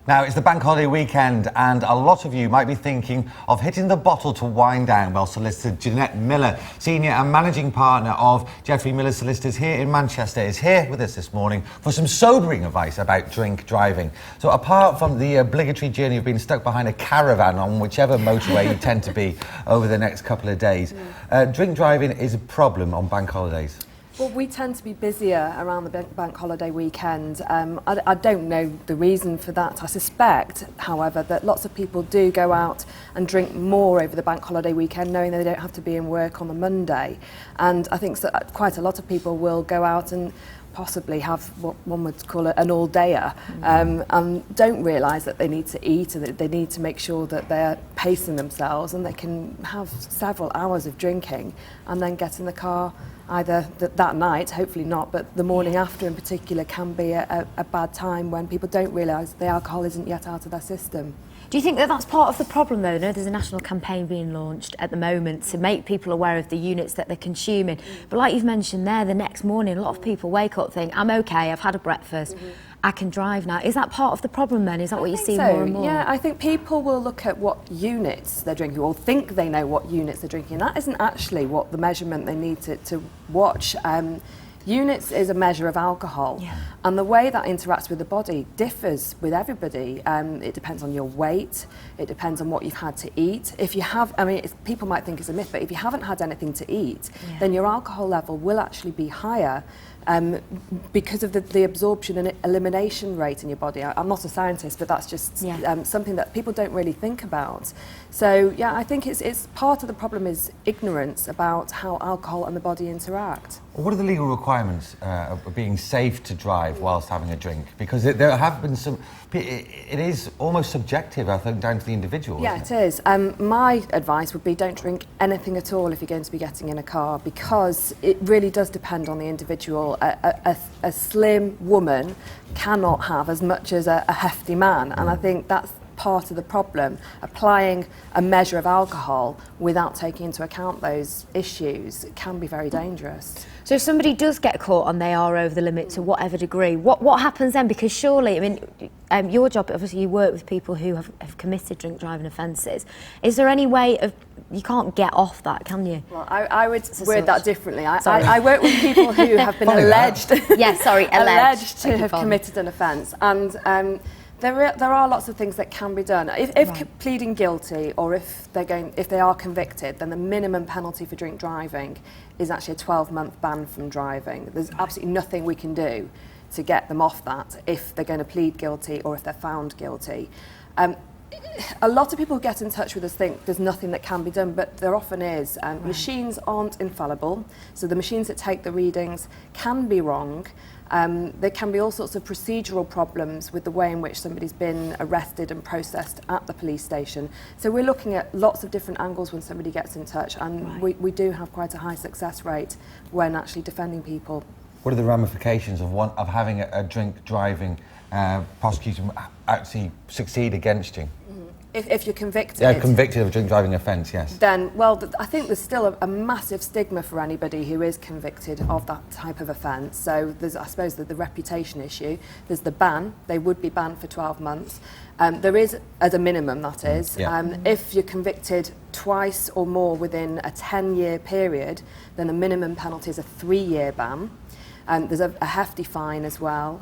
Now, it's the bank holiday weekend, and a lot of you might be thinking of hitting the bottle to wind down. Well, solicitor Jeanette Miller, senior and managing partner of Jeffrey Miller Solicitors here in Manchester, is here with us this morning for some sobering advice about drink driving. So apart from the obligatory journey of being stuck behind a caravan on whichever motorway you tend to be over the next couple of days, drink driving is a problem on bank holidays. Well, we tend to be busier around the bank holiday weekend. I don't know the reason for that. I suspect, however, that lots of people do go out and drink more over the bank holiday weekend, knowing that they don't have to be in work on the Monday. And I think that quite a lot of people will go out and possibly have what one would call an all-dayer, and don't realise that they need to eat, and that they need to make sure that they're pacing themselves, and they can have several hours of drinking and then get in the car either that night, hopefully not, but the morning after in particular can be a bad time when people don't realise the alcohol isn't yet out of their system. Do you think that that's part of the problem, though? No, there's a national campaign being launched at the moment to make people aware of the units that they're consuming. But like you've mentioned there, the next morning, a lot of people wake up think, I'm okay, I've had a breakfast, I can drive now. Is that part of the problem then? Is that what you see more and more? Yeah, I think people will look at what units they're drinking, or think they know what units they're drinking. That isn't actually what the measurement they need to watch. Units is a measure of alcohol, and the way that interacts with the body differs with everybody. It depends on your weight, it depends on what you've had to eat. If you have, people might think it's a myth, but if you haven't had anything to eat, then your alcohol level will actually be higher because of the absorption and elimination rate in your body. I'm not a scientist, but that's just something that people don't really think about. So yeah, I think it's part of the problem is ignorance about how alcohol and the body interact. What are the legal requirements of being safe to drive whilst having a drink? Because there have been some, it is almost subjective, I think, down to the individual. Yeah, it is. My advice would be don't drink anything at all if you're going to be getting in a car, because it really does depend on the individual. A slim woman cannot have as much as a hefty man, and I think that's part of the problem. Applying a measure of alcohol without taking into account those issues can be very dangerous. So if somebody does get caught and they are over the limit to whatever degree, what happens then? Because surely, I mean, your job, obviously you work with people who have committed drink driving offences. Is there any way of, you can't get off that, can you? Well, I would word that differently. I work with people who have been alleged alleged to have committed an offence, and there are lots of things that can be done. If pleading guilty, or if they are convicted, then the minimum penalty for drink driving is actually a 12-month ban from driving. There's absolutely nothing we can do to get them off that if they're going to plead guilty or if they're found guilty. A lot of people who get in touch with us think there's nothing that can be done, but there often is. Machines aren't infallible, so the machines that take the readings can be wrong. There can be all sorts of procedural problems with the way in which somebody's been arrested and processed at the police station. So we're looking at lots of different angles when somebody gets in touch, and we do have quite a high success rate when actually defending people. What are the ramifications of having a drink driving prosecution actually succeed against you? If you're convicted. Yeah, convicted of a drink driving offence, yes. Then, well, I think there's still a massive stigma for anybody who is convicted of that type of offence. So there's, I suppose, the reputation issue. There's the ban. They would be banned for 12 months. There is, as a minimum, that is. If you're convicted twice or more within a 10-year period, then the minimum penalty is a 3-year ban. There's a hefty fine as well.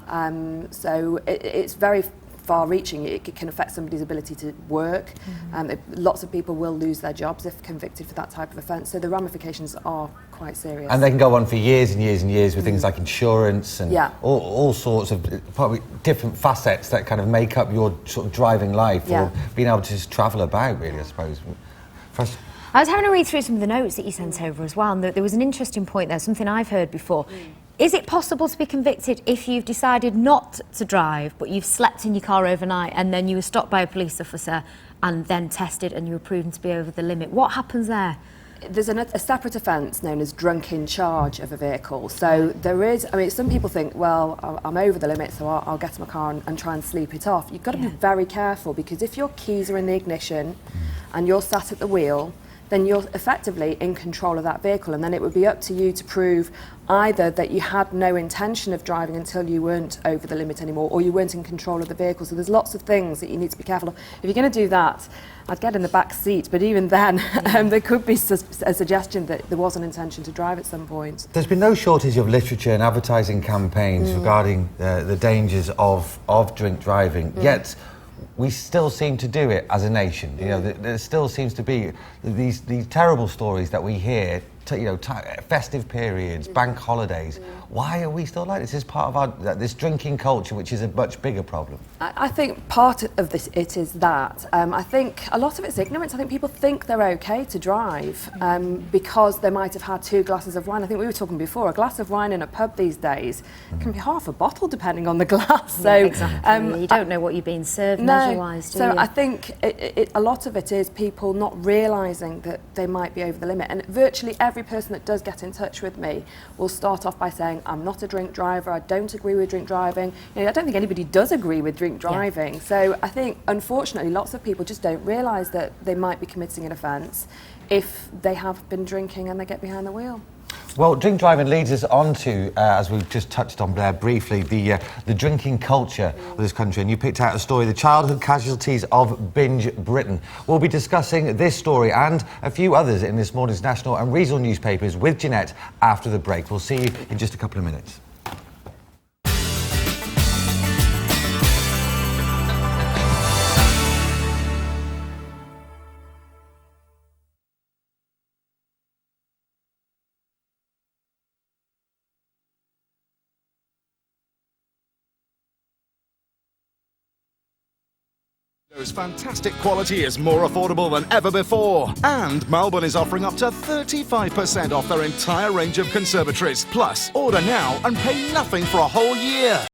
So it's very far-reaching. It can affect somebody's ability to work. Lots of people will lose their jobs if convicted for that type of offence, so the ramifications are quite serious. And they can go on for years and years and years with things like insurance and all sorts of probably different facets that kind of make up your sort of driving life or being able to just travel about, really, I suppose. I was having a read through some of the notes that you sent over as well, and there was an interesting point there, something I've heard before. Is it possible to be convicted if you've decided not to drive, but you've slept in your car overnight and then you were stopped by a police officer and then tested and you were proven to be over the limit? What happens there? There's a separate offence known as drunk in charge of a vehicle. So there is, I mean, some people think, well, I'm over the limit, so I'll get in my car and try and sleep it off. You've got to be very careful, because if your keys are in the ignition and you're sat at the wheel, then you're effectively in control of that vehicle, and then it would be up to you to prove either that you had no intention of driving until you weren't over the limit anymore, or you weren't in control of the vehicle. So there's lots of things that you need to be careful of. If you're going to do that, I'd get in the back seat, but even then there could be a suggestion that there was an intention to drive at some point. There's been no shortage of literature and advertising campaigns regarding the dangers of drink driving, yet we still seem to do it as a nation. You know, there still seems to be these terrible stories that we hear, festive periods, bank holidays. Why are we still like this? This is part of this drinking culture, which is a much bigger problem. I think part of this, it is that. I think a lot of it's ignorance. I think people think they're okay to drive because they might have had 2 glasses of wine. I think we were talking before, a glass of wine in a pub these days can be half a bottle depending on the glass. So exactly. You don't know what you're being served measure-wise, do you? So I think a lot of it is people not realising that they might be over the limit. And virtually every person that does get in touch with me will start off by saying, I'm not a drink driver, I don't agree with drink driving. I don't think anybody does agree with drink driving. So I think, unfortunately, lots of people just don't realise that they might be committing an offence if they have been drinking and they get behind the wheel. Well, drink driving leads us on to, as we've just touched on there briefly, the drinking culture of this country. And you picked out a story, the childhood casualties of binge Britain. We'll be discussing this story and a few others in this morning's national and regional newspapers with Jeanette after the break. We'll see you in just a couple of minutes. Fantastic quality is more affordable than ever before. And Melbourne is offering up to 35% off their entire range of conservatories. Plus, order now and pay nothing for a whole year.